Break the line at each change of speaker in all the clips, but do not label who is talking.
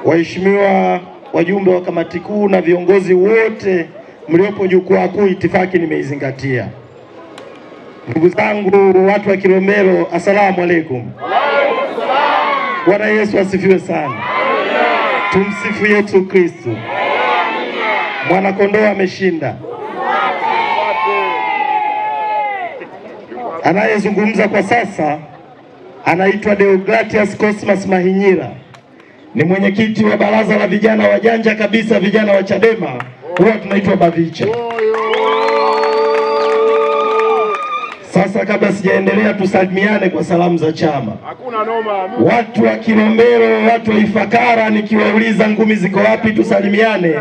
waheshimiwa wajumbe wa kamati kuu na viongozi wote mliopo jukwaa kuu, itifaki nimeizingatia. Ndugu zangu watu wa Kilombero, asalamu alaykum. Bwana Yesu asifiwe sana. Tumsifu Yesu Kristo. Mwana kondoo ameshinda. Anayezungumza kwa sasa anaitwa Deogratias Cosmas Mahinyira. Ni mwenyekiti wa baraza la vijana wajanja kabisa, vijana wa Chadema, huwa tunaitwa Bavicha. Sasa kabla sijaendelea, tusalimiane kwa salamu za chama.
Hakuna noma.
Watu wa Kilombero, watu wa Ifakara, nikiwauliza ngumi ziko wapi tusalimiane,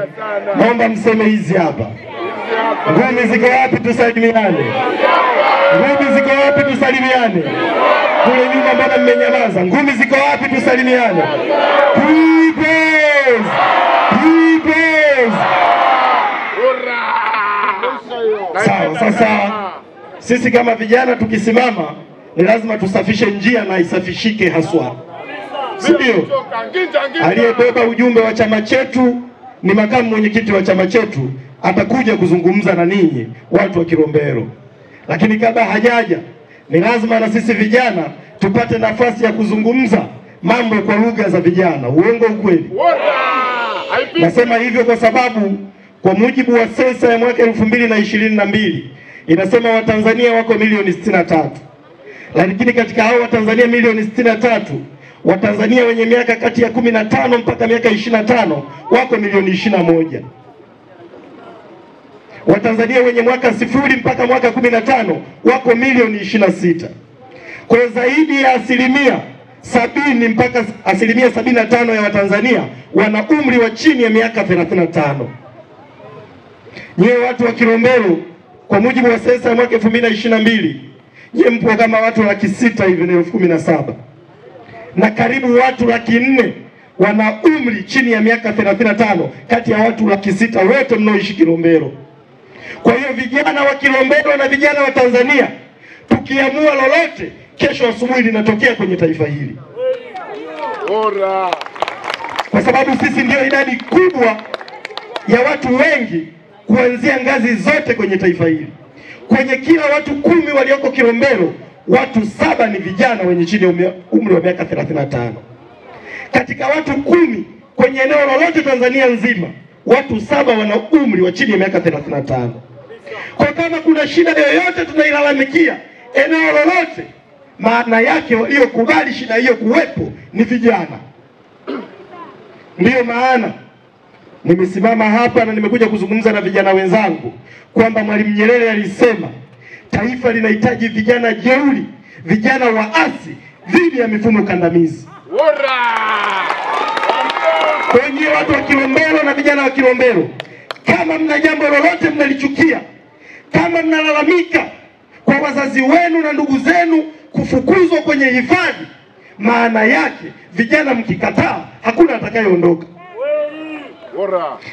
naomba mseme hizi hapa. Ngumi ziko wapi tusalimiane? Ngumi ziko wapi tusalimiane? Kule nyuma mbona mmenyamaza? Ngumi ziko wapi tusalimiane? Peoples! Peoples! Sawa, sasa sisi kama vijana tukisimama ni lazima tusafishe njia na isafishike haswa. Ndio aliyebeba ujumbe wa chama chetu ni makamu mwenyekiti wa chama chetu, atakuja kuzungumza na ninyi watu wa Kilombero. Lakini kabla hajaja, ni lazima na sisi vijana tupate nafasi ya kuzungumza mambo kwa lugha za vijana. Uongo ukweli? Nasema hivyo kwa sababu kwa mujibu wa sensa ya mwaka 2022 inasema Watanzania wako milioni 63. Lakini katika hao Watanzania milioni 63, Watanzania wenye miaka kati ya 15 mpaka miaka 25 wako milioni 21. Watanzania wenye mwaka 0 mpaka mwaka 15 wako milioni 26. Kwa zaidi ya 70 mpaka 75 ya Watanzania wana umri wa chini ya miaka 35. Nyewe watu wa Kilombero, kwa mujibu wa sensa ya mwaka 2022, nyewe mpo kama watu 600,000 hivi na 17,000. Na karibu watu 400,000 wana umri chini ya miaka 35 kati ya watu 600,000 wote mnaoishi Kilombero. Kwa hiyo vijana wa Kilombero na vijana wa Tanzania, tukiamua lolote, kesho asubuhi linatokea kwenye taifa hili. Kwa sababu sisi ndio idadi kubwa ya watu wengi kuanzia ngazi zote kwenye taifa hili. Kwenye kila watu 10 walioko Kilombero, watu 7 ni vijana wenye chini ya umri wa miaka 35. Katika watu 10 kwenye eneo lolote Tanzania nzima, watu 7 wana umri wa chini ya miaka 35. Kwa kama kuna shida yoyote tunailalamikia eneo lolote, maana yake waliokubali shida hiyo kuwepo ni vijana. Ndiyo maana nimesimama hapa na nimekuja kuzungumza na vijana wenzangu kwamba Mwalimu Nyerere alisema taifa linahitaji vijana jeuri, vijana waasi dhidi ya mifumo kandamizi. Kwenye watu wa Kilombero na vijana wa Kilombero, kama mna jambo lolote mnalichukia, kama mnalalamika kwa wazazi wenu na ndugu zenu kufukuzwa kwenye hifadhi, maana yake vijana mkikataa hakuna atakayeondoka.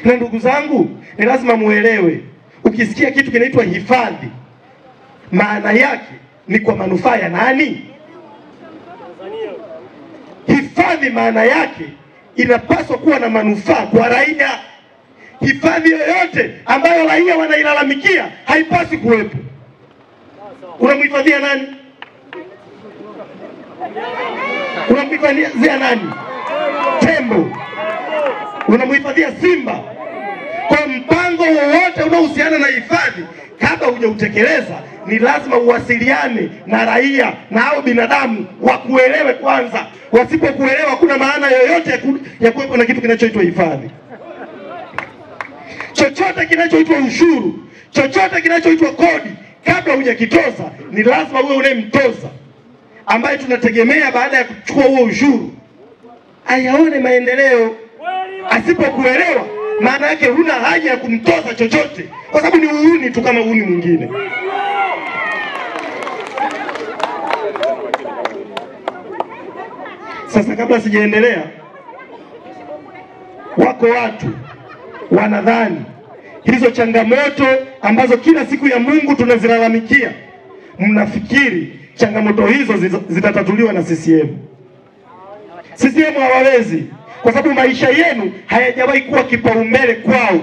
Na ndugu zangu, ni lazima muelewe, ukisikia kitu kinaitwa hifadhi, maana yake ni kwa manufaa ya nani? Hifadhi maana yake inapaswa kuwa na manufaa kwa raia. Hifadhi yoyote ambayo raia wanailalamikia haipaswi kuwepo. Unamhifadhia nani? Unamhifadhia nani? Tembo. Unamhifadhia simba. Kwa mpango wowote unaohusiana na hifadhi, kabla hujautekeleza ni lazima uwasiliane na raia na hao binadamu wakuelewe kwanza. Wasipokuelewa kuna maana yoyote ya kuwepo na kitu kinachoitwa hifadhi. Chochote kinachoitwa ushuru, chochote kinachoitwa kodi, kabla hujakitoza ni lazima uwe unayemtoza, ambaye tunategemea baada ya kuchukua huo ushuru ayaone maendeleo. Asipokuelewa, maana yake huna haja ya kumtoza chochote, kwa sababu ni uhuni tu kama uhuni mwingine. Sasa kabla sijaendelea, wako watu wanadhani hizo changamoto ambazo kila siku ya Mungu tunazilalamikia, mnafikiri changamoto hizo zitatatuliwa na CCM. CCM hawawezi. kwa sababu maisha yenu hayajawahi kuwa kipaumbele kwao.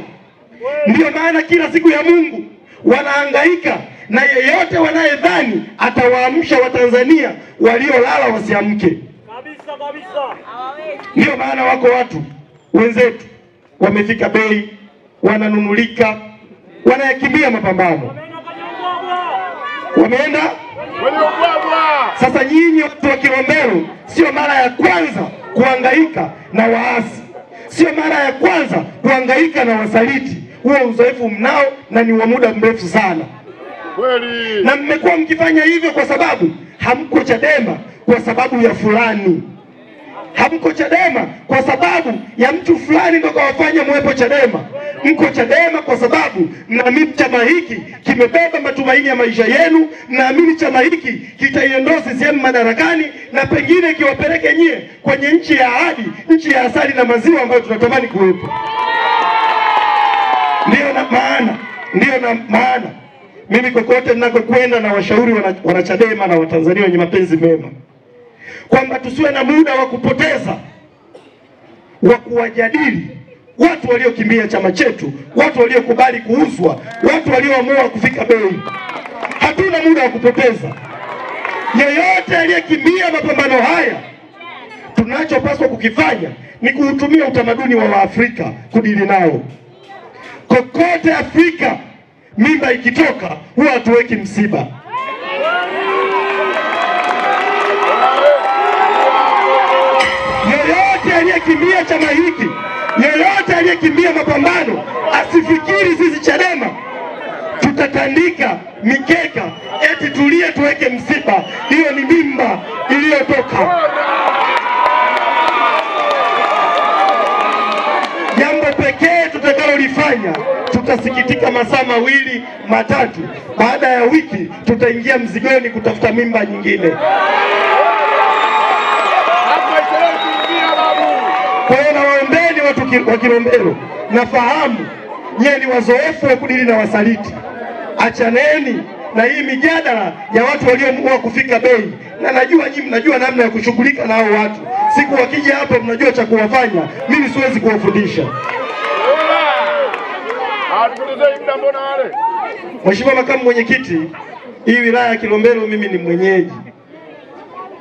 Ndiyo maana kila siku ya Mungu wanahangaika na yeyote wanayedhani atawaamsha Watanzania waliolala wasiamke. Kabisa. Ndiyo maana wako watu wenzetu wamefika bei, wananunulika, wanayakimbia mapambano. Wameenda sasa. Nyinyi watu wa Kilombero sio mara ya kwanza kuhangaika na waasi, sio mara ya kwanza kuhangaika na wasaliti. Huo uzoefu mnao na ni wa muda mrefu sana. Kweli. Na mmekuwa mkifanya hivyo kwa sababu hamko Chadema kwa sababu ya fulani. Hamko Chadema kwa sababu ya mtu fulani ndio kawafanya mwepo Chadema. Mko Chadema kwa sababu mnaamini chama hiki kimebeba matumaini ya maisha yenu, mnaamini chama hiki kitaiondoa CCM madarakani na pengine kiwapeleke nyie kwenye nchi ya ahadi, nchi ya asali na maziwa ambayo tunatamani kuwepo. Ndiyo na maana mimi kokote ninakokwenda na washauri wanachadema na Watanzania wenye mapenzi mema kwamba tusiwe na muda wa kupoteza wa kuwajadili watu waliokimbia chama chetu, watu waliokubali kuuzwa, watu walioamua kufika bei. Hatuna muda wa kupoteza. Yeyote aliyekimbia mapambano haya, tunachopaswa kukifanya ni kuutumia utamaduni wa Waafrika kudili nao. Kokote Afrika mimba ikitoka huwa hatuweki msiba. Yeyote aliyekimbia chama hiki, yeyote aliyekimbia mapambano, asifikiri sisi Chadema tutatandika mikeka eti tulie tuweke msiba. Hiyo ni mimba iliyotoka. Jambo pekee tutakalolifanya, tutasikitika masaa mawili matatu, baada ya wiki tutaingia mzigoni kutafuta mimba nyingine. Kwa hiyo nawaombeni watu wa Kilombero, nafahamu nyie ni wazoefu wa kudili na wasaliti. Achaneni na hii mijadala ya watu walioamua kufika bei, na najua nyinyi mnajua namna ya kushughulika na hao watu. Siku wakija hapa mnajua cha kuwafanya, mimi siwezi kuwafundisha. Mheshimiwa Makamu Mwenyekiti, hii wilaya ya Kilombero mimi ni mwenyeji.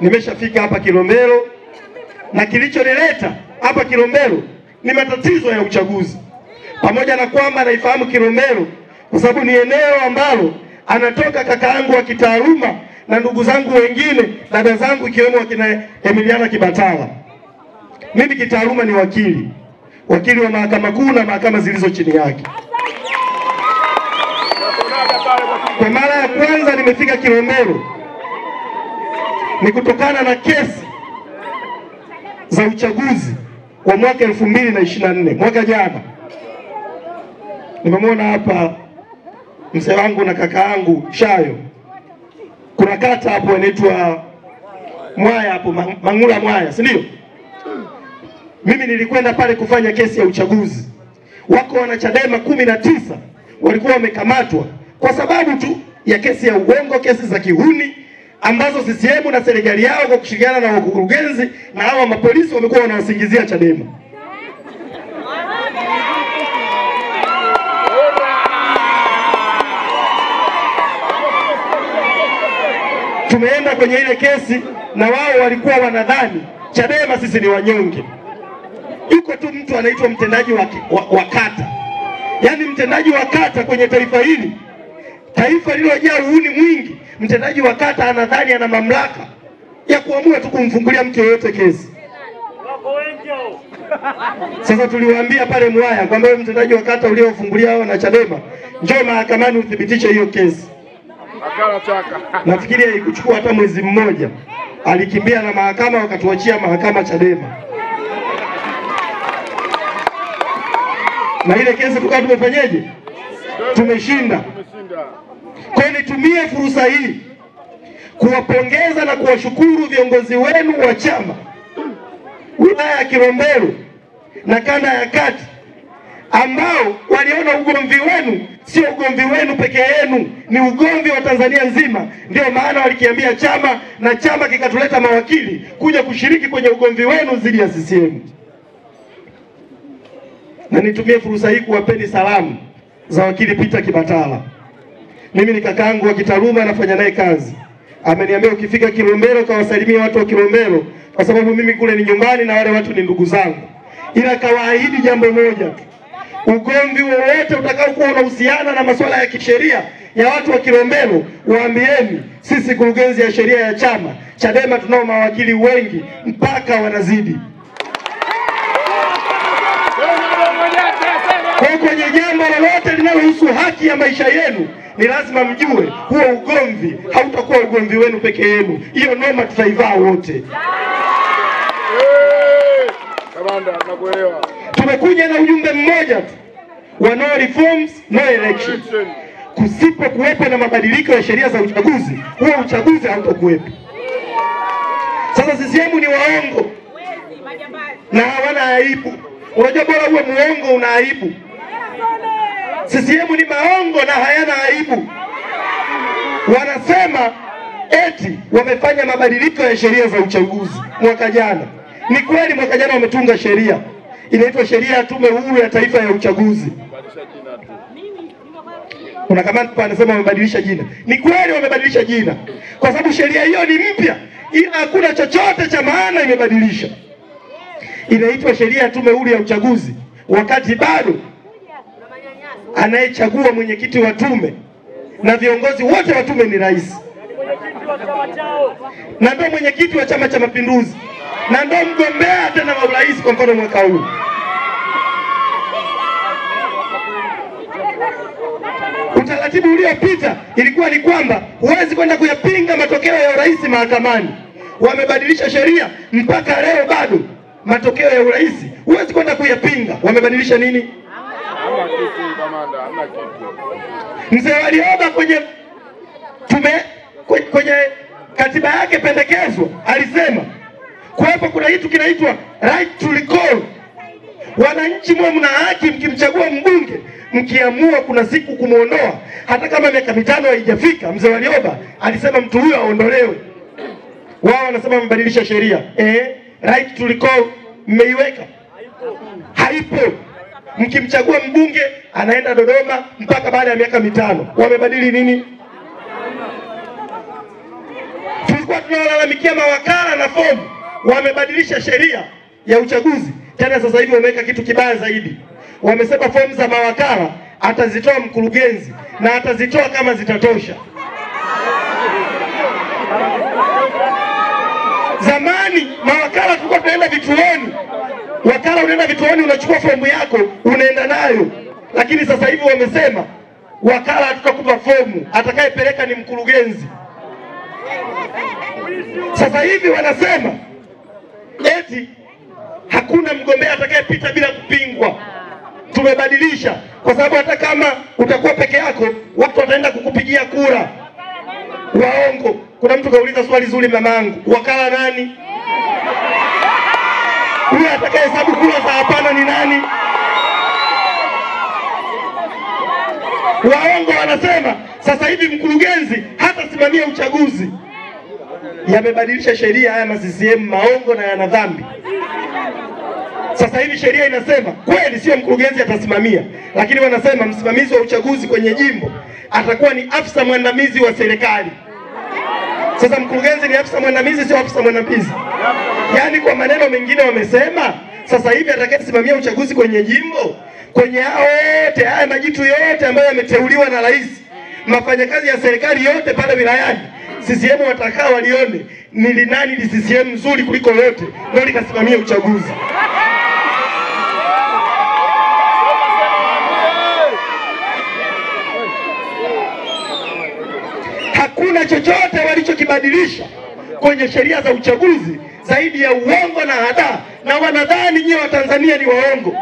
Nimeshafika hapa Kilombero na kilichonileta hapa Kilombero ni matatizo ya uchaguzi. Pamoja na kwamba naifahamu Kilombero kwa sababu ni eneo ambalo anatoka kaka yangu wa kitaaluma na ndugu zangu wengine, dada zangu ikiwemo wakina Emiliana Kibatala. Mimi kitaaluma ni wakili wa mahakama kuu na mahakama zilizo chini yake. Kwa mara ya kwanza nimefika Kilombero ni kutokana na kesi za uchaguzi wa mwaka 2024, mwaka jana. Nimemwona hapa mzee wangu na kaka yangu Shayo. Kuna kata hapo inaitwa Mwaya hapo, Mangula Mwaya, si ndio? Mimi nilikwenda pale kufanya kesi ya uchaguzi. Wako wanachadema 19 walikuwa wamekamatwa kwa sababu tu ya kesi ya uongo, kesi za kihuni ambazo CCM na serikali yao kwa kushirikiana na wakurugenzi na hawa mapolisi wamekuwa wanawasingizia Chadema. Tumeenda kwenye ile kesi na wao walikuwa wanadhani Chadema sisi ni wanyonge. Yuko tu mtu anaitwa mtendaji wa kata. Yaani mtendaji wa kata kwenye taifa hili, taifa lililojaa uhuni mwingi, mtendaji wa kata anadhani ana mamlaka ya kuamua tu kumfungulia mtu yeyote kesi. Sasa tuliwaambia pale Mwaya kwamba wewe mtendaji wa kata uliofungulia hao na Chadema, njoo mahakamani uthibitishe hiyo kesi. Nafikiri haikuchukua hata mwezi mmoja, alikimbia na mahakama wakatuachia mahakama Chadema. Na ile kesi tukawa tumefanyaje? Tumeshinda. Kwa hiyo nitumie fursa hii kuwapongeza na kuwashukuru viongozi wenu wa chama wilaya ya Kilombero na kanda ya kati ambao waliona ugomvi wenu sio ugomvi wenu peke yenu, ni ugomvi wa Tanzania nzima. Ndio maana walikiambia chama na chama kikatuleta mawakili kuja kushiriki kwenye ugomvi wenu dhidi ya CCM. Na nitumie fursa hii kuwapeni salamu za wakili Peter Kibatala. Mimi ni kakaangu wa kitaaluma, nafanya naye kazi. Ameniambia ukifika Kilombero kawasalimia watu wa Kilombero, kwa sababu mimi kule ni nyumbani na wale watu ni ndugu zangu. Ila kawaahidi jambo moja tu. Ugomvi wowote utakaokuwa unahusiana na masuala ya kisheria ya watu wa Kilombero, waambieni sisi kurugenzi ya sheria ya chama Chadema tunao mawakili wengi mpaka wanazidi. Kwa kwenye jambo lolote linalohusu haki ya maisha yenu, ni lazima mjue huo ugomvi hautakuwa ugomvi wenu peke yenu. Hiyo noma tutaivaa wote.
Kamanda, nakuelewa.
Tumekuja na ujumbe mmoja tu wa no reforms no election. Kusipo kuwepo na mabadiliko ya sheria za uchaguzi, huo uchaguzi hautakuwepo. Sasa CCM ni waongo na hawana aibu. Unajua bora uwe muongo una aibu. CCM ni maongo na hayana aibu. Wanasema eti wamefanya mabadiliko ya sheria za uchaguzi mwaka jana. Ni kweli mwaka jana wametunga sheria inaitwa sheria ya Tume Huru ya Taifa ya Uchaguzi. Kuna kama anasema wamebadilisha jina. Ni kweli wamebadilisha jina, kwa sababu sheria hiyo ni mpya, ila hakuna chochote cha maana imebadilisha. Inaitwa sheria ya Tume Huru ya Uchaguzi, wakati bado anayechagua mwenyekiti wa tume na viongozi wote wa tume ni rais, na ndio mwenyekiti wa Chama cha Mapinduzi, na ndio mgombea tena wa urais kwa mfano mwaka huu. Utaratibu uliopita ilikuwa ni kwamba huwezi kwenda kuyapinga matokeo ya urais mahakamani. Wamebadilisha sheria mpaka leo bado matokeo ya urais huwezi kwenda kuyapinga. Wamebadilisha nini? Mzee Warioba kwenye katiba yake pendekezwa alisema kuwepo kuna kitu kinaitwa right to recall. Wananchi mwe mna haki mkimchagua mbunge, mkiamua kuna siku kumuondoa hata kama miaka 5 haijafika. Mzee Warioba alisema mtu huyo aondolewe. Wao wanasema mbadilisha sheria. Right to recall mmeiweka? Haipo. Mkimchagua mbunge anaenda Dodoma mpaka baada ya miaka 5. Wamebadili nini? Tulikuwa tunalalamikia mawakala na fomu. Wamebadilisha sheria ya uchaguzi. Tena sasa hivi wameweka kitu kibaya zaidi. Wamesema fomu za mawakala atazitoa mkurugenzi na atazitoa kama zitatosha. Zamani mawakala tulikuwa tunaenda vituoni. Wakala unaenda vituoni unachukua fomu yako unaenda nayo. Lakini sasa hivi wamesema wakala hatutakupa fomu, atakayepeleka ni mkurugenzi. Sasa hivi wanasema eti hakuna mgombea atakayepita bila kupingwa. Tumebadilisha kwa sababu hata kama utakuwa peke yako watu wataenda kukupigia kura. Waongo. Kuna mtu kauliza swali zuri mamangu, wakala nani? Huyo atakayehesabu kura za hapana ni nani? Waongo wanasema sasa hivi mkurugenzi hata simamia uchaguzi. Yamebadilisha sheria haya CCM maongo na yana dhambi. Sasa hivi sheria inasema kweli sio mkurugenzi atasimamia, lakini wanasema msimamizi wa uchaguzi kwenye jimbo atakuwa ni afisa mwandamizi wa serikali. Sasa mkurugenzi ni afisa mwandamizi, sio afisa mwandamizi. Yaani kwa maneno mengine wamesema sasa hivi atakayesimamia uchaguzi kwenye jimbo, kwenye hao wote haya majitu yote ambayo yameteuliwa na rais, mafanyakazi ya serikali yote pale wilayani, CCM watakaa walione ni nani ni CCM nzuri kuliko yote ndio likasimamia uchaguzi. Hakuna chochote walichokibadilisha kwenye sheria za uchaguzi zaidi ya uongo na hadaa, na wanadhani nyinyi wa Tanzania ni waongo.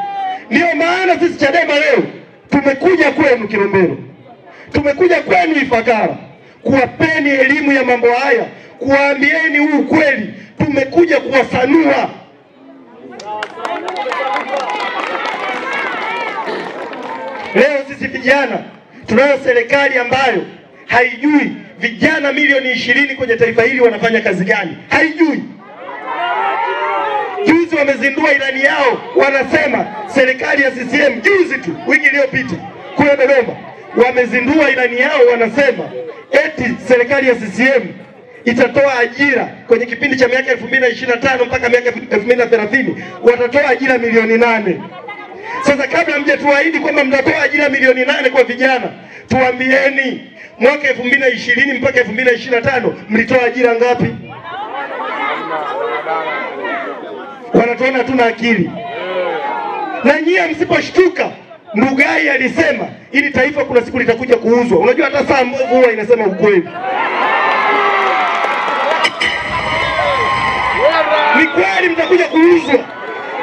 Ndio maana sisi Chadema leo tumekuja kwenu Kilombero, tumekuja kwenu Ifakara kuwapeni elimu ya mambo haya, kuwaambieni huu ukweli. Tumekuja kuwasanua. Leo sisi vijana tunayo serikali ambayo haijui vijana milioni 20 kwenye taifa hili wanafanya kazi gani. Haijui. Juzi wamezindua ilani yao, wanasema serikali ya CCM juzi tu, wiki iliyopita kule Dodoma, wamezindua ilani yao, wanasema eti serikali ya CCM itatoa ajira kwenye kipindi cha miaka 2025 mpaka miaka 2030, watatoa ajira milioni 8. Sasa kabla mjatuahidi kwamba mtatoa ajira milioni 8 kwa vijana, tuambieni mwaka 2020 mpaka 2025 mlitoa ajira ngapi? Wanatuona hatuna akili. Na nyie msiposhtuka, Ndugai alisema ili taifa kuna siku litakuja kuuzwa. Unajua hata saa huwa inasema ukweli. Ni kweli mtakuja kuuzwa.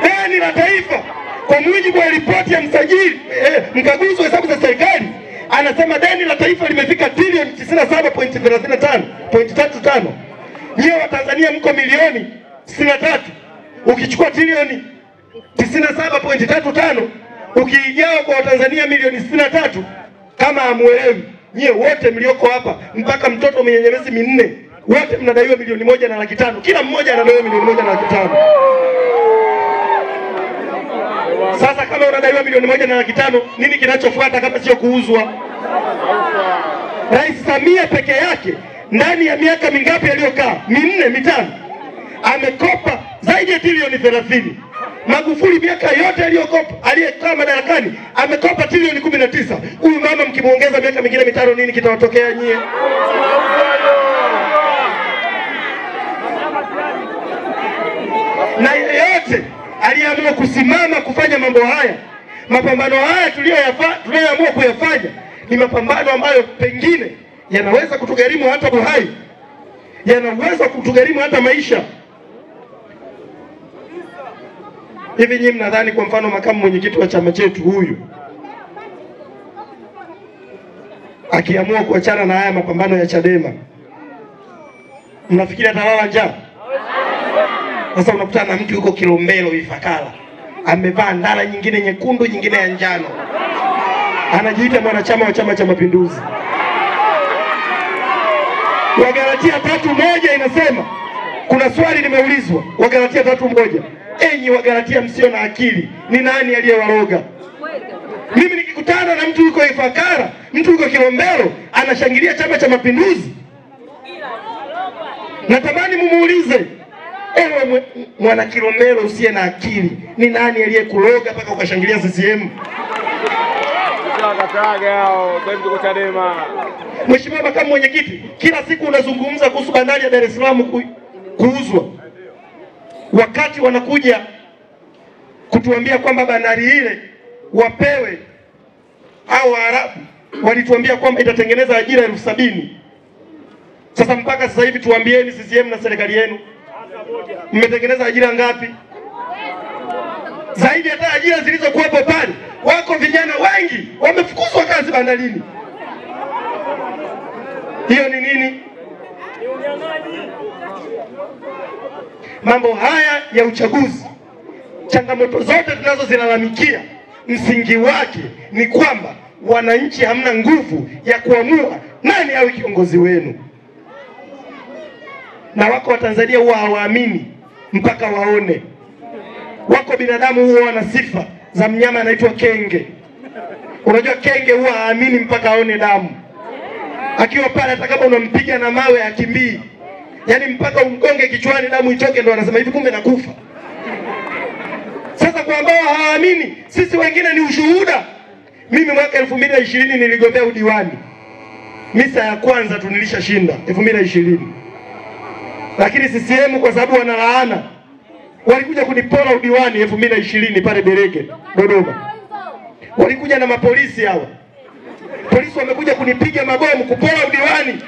Deni la taifa kwa mujibu wa ripoti ya msajili mkaguzi wa hesabu za serikali, anasema deni la taifa limefika trilioni 97.35. Nyie wa Tanzania mko milioni 63. Ukichukua trilioni 97.35 ukiigawa kwa Watanzania milioni 63, kama hamuelewi nyie wote mlioko hapa, mpaka mtoto mwenye miezi minne, wote mnadaiwa milioni 1.5. Kila mmoja anadaiwa milioni 1.5. Sasa kama unadaiwa milioni 1.5, nini kinachofuata kama sio kuuzwa? Rais Samia peke yake ndani ya miaka mingapi aliyokaa? 4, 5, amekopa zaidi ya trilioni 30. Magufuli miaka yote aliyekaa madarakani amekopa trilioni 19. Huyu mama mkimuongeza miaka mingine 5, nini kitawatokea nyie? Na yeyote aliyeamua kusimama kufanya mambo haya, mapambano haya tuliyoamua kuyafanya ni mapambano ambayo pengine yanaweza kutugharimu hata uhai, yanaweza kutugharimu hata maisha. Hivi nyinyi mnadhani kwa mfano makamu mwenyekiti wa chama chetu huyu akiamua kuachana na haya mapambano ya Chadema, mnafikiri atalala njaa? Sasa unakutana na mtu yuko Kilombero Ifakara, amevaa ndala nyingine nyekundu, nyingine ya njano, anajiita mwanachama wa Chama cha Mapinduzi. Wagalatia 3:1 inasema, kuna swali limeulizwa, Wagalatia 3:1, enyi Wagalatia msio na akili, ni nani aliyewaroga? Mimi nikikutana na mtu yuko Ifakara, mtu yuko Kilombero, anashangilia Chama cha Mapinduzi, natamani mumuulize, ewe mwana Kilombero usiye na akili, ni nani aliyekuroga mpaka ukashangilia CCM? Mheshimiwa makamu mwenyekiti, kila siku unazungumza kuhusu bandari ya Dar es Salaam kuuzwa, wakati wanakuja kutuambia kwamba bandari ile wapewe au Waarabu walituambia kwamba itatengeneza ajira 70,000. Sasa mpaka sasa hivi tuambieni CCM na serikali yenu, mmetengeneza ajira ngapi? Zaidi hata ajira zilizokuwepo pale, wako vijana wengi wamefukuzwa kazi bandarini. Hiyo ni nini? Mambo haya ya uchaguzi, changamoto zote tunazozilalamikia, msingi wake ni kwamba wananchi hamna nguvu ya kuamua nani awe kiongozi wenu. Na wako Watanzania huwa hawaamini mpaka waone. Wako binadamu huwa wana sifa za mnyama anaitwa kenge. Unajua kenge huwa haamini mpaka aone damu. Akiwa pale hata kama unampiga na mawe hakimbii. Yaani mpaka umgonge kichwani damu itoke ndo anasema hivi kumbe nakufa. Sasa kwa ambao hawaamini, sisi wengine ni ushuhuda. Mimi mwaka 2020 niligombea udiwani. Misa ya kwanza tu nilishashinda 2020. Lakini CCM kwa sababu wanalaana walikuja kunipora udiwani 2020 pale Berege Dodoma. Walikuja na mapolisi hawa. Polisi wamekuja kunipiga mabomu kupora udiwani.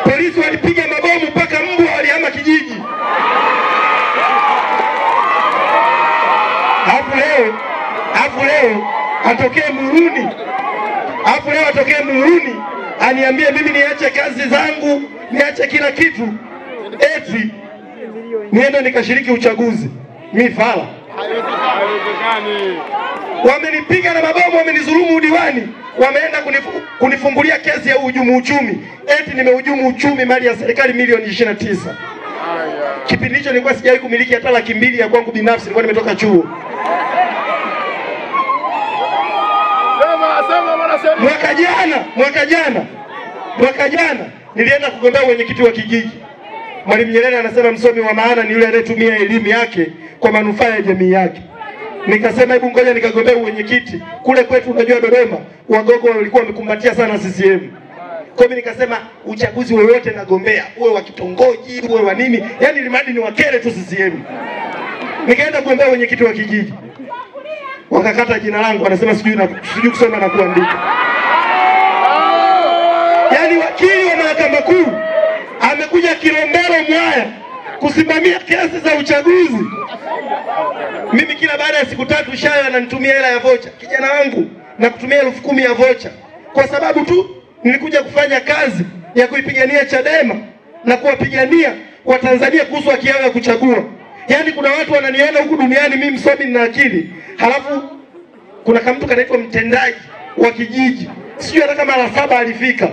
Polisi walipiga mabomu mpaka mbwa walihama kijiji. Hapo leo atokee Muhuni aniambie mimi niache kazi zangu, niache kila kitu, eti niende nikashiriki uchaguzi. Mimi fala. Haiwezekani. Wamenipiga na mabomu, wamenizulumu udiwani, wameenda kunifungulia kesi ya uhujumu uchumi. Eti nimehujumu uchumi mali ya serikali milioni 29. Kipindi hicho nilikuwa sijawahi kumiliki hata Laki2 ya kwangu binafsi, nilikuwa nimetoka chuo. Mwaka jana nilienda kugombea mwenyekiti wa kijiji. Mwalimu Nyerere anasema msomi wa maana ni yule anayetumia elimu yake kwa manufaa ya jamii yake. Nikasema hebu ngoja nikagombea mwenyekiti. Kule kwetu unajua Dodoma, wagogo walikuwa wamekumbatia sana CCM. Kwa hiyo nikasema uchaguzi wowote nagombea, uwe wa kitongoji, uwe wa nini, yani limadi ni wakere tu CCM. Nikaenda kugombea mwenyekiti wa kijiji. Wakakata jina langu, wanasema sijui kusoma na kuandika. Yaani wakili wa mahakama kuu amekuja Kilombero Mwaya kusimamia kesi za uchaguzi. Mimi kila baada ya siku 3 Shayo ananitumia hela ya vocha. Kijana wangu na kutumia 10,000 ya vocha kwa sababu tu nilikuja kufanya kazi ya kuipigania Chadema na kuwapigania Watanzania kuhusu haki yao ya kuchagua. Yaani kuna watu wananiona huku duniani mimi msomi na akili. Halafu kuna kama mtu kanaitwa mtendaji wa kijiji. Sijui hata kama la 7 alifika.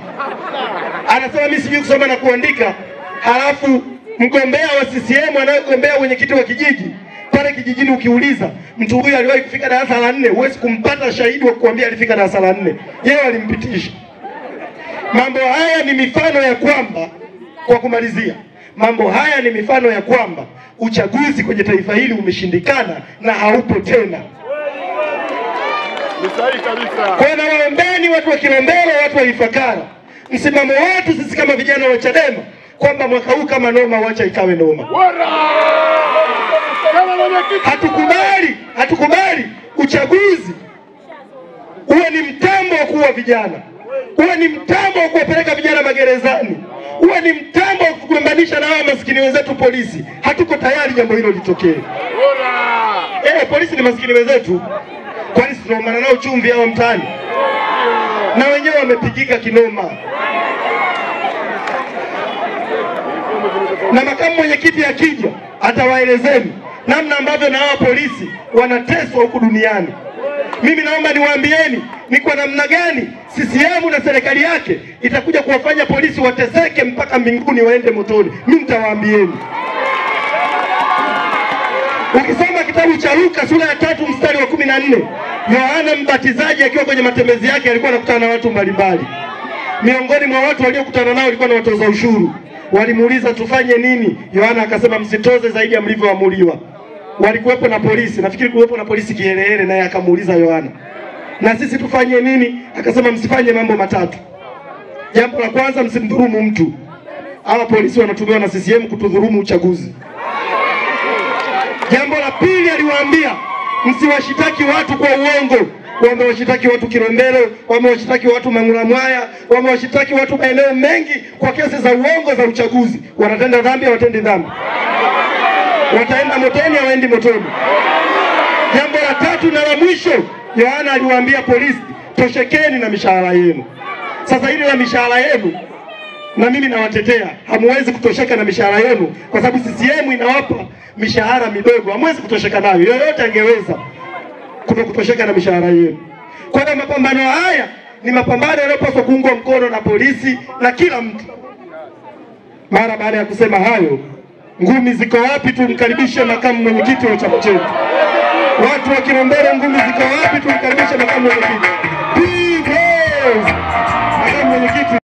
Anasema mimi sijui kusoma na kuandika. Halafu mgombea wa CCM anayegombea mwenyekiti wa kijiji pale kijijini, ukiuliza mtu huyu aliwahi kufika darasa la 4, huwezi kumpata shahidi wa kuambia alifika darasa la 4. Yeye alimpitisha. Mambo haya ni mifano ya kwamba, kwa kumalizia, mambo haya ni mifano ya kwamba uchaguzi kwenye taifa hili umeshindikana na haupo tena. Kwa hiyo nawaombeni watu wa Kilombero, watu wa Ifakara, msimamo wetu sisi kama vijana wa Chadema kwamba mwaka huu kama noma wacha ikawe noma. Hatukubali uchaguzi uwe ni mtambo wa kuua vijana, uwe ni mtambo wa kuwapeleka vijana magerezani, uwe ni mtambo wa kugombanisha na hao maskini wenzetu polisi. Hatuko tayari jambo hilo litokee. Polisi ni maskini wenzetu. Kwani tunaomana nao chumvi hao mtaani? Na wenyewe wamepigika kinoma. Na makamu mwenyekiti akija atawaelezeni namna ambavyo na hao polisi wanateswa huku duniani. Mimi naomba niwaambieni ni kwa namna gani CCM na serikali yake itakuja kuwafanya polisi wateseke mpaka mbinguni waende motoni. Mimi nitawaambieni. Ukisoma kitabu cha Luka sura ya 3 mstari wa 14, Yohana Mbatizaji akiwa kwenye matembezi yake alikuwa anakutana na watu mbalimbali. Miongoni mwa watu waliokutana nao walikuwa na watoza ushuru. Walimuuliza tufanye nini? Yohana akasema msitoze zaidi ya mlivyoamuliwa. Walikuwepo na polisi, nafikiri kulikuwepo na polisi kihelehele, naye akamuuliza Yohana, na sisi tufanye nini? Akasema msifanye mambo matatu. Jambo la kwanza, msimdhulumu mtu. Hawa polisi wanatumiwa na CCM kutudhulumu uchaguzi. Jambo la pili aliwaambia, msiwashitaki watu kwa uongo. Wamewashitaki watu Kilombero, wamewashitaki watu Mangula Mwaya, wamewashitaki watu maeneo mengi kwa kesi za uongo za uchaguzi. Wanatenda dhambi, hawatendi dhambi? Wataenda motoni, hawaendi motoni? Jambo la tatu na la mwisho, Yohana aliwaambia polisi, toshekeni na mishahara yenu. Sasa hili la mishahara yenu, na mimi nawatetea, hamwezi kutosheka na mishahara yenu kwa sababu CCM inawapa mishahara midogo. Hamwezi kutosheka nayo. Yoyote angeweza kutosheka na mishahara yenu. Kwa hiyo mapambano haya ni mapambano yanayopaswa kuungwa mkono na polisi na kila mtu. Mara baada ya kusema hayo, ngumi ziko wapi? Tumkaribishe makamu mwenyekiti wa chama chetu. Watu wa Kilombero, ngumi ziko wapi? Tumkaribishe makamu mwenyekiti. Makamu mwenyekiti.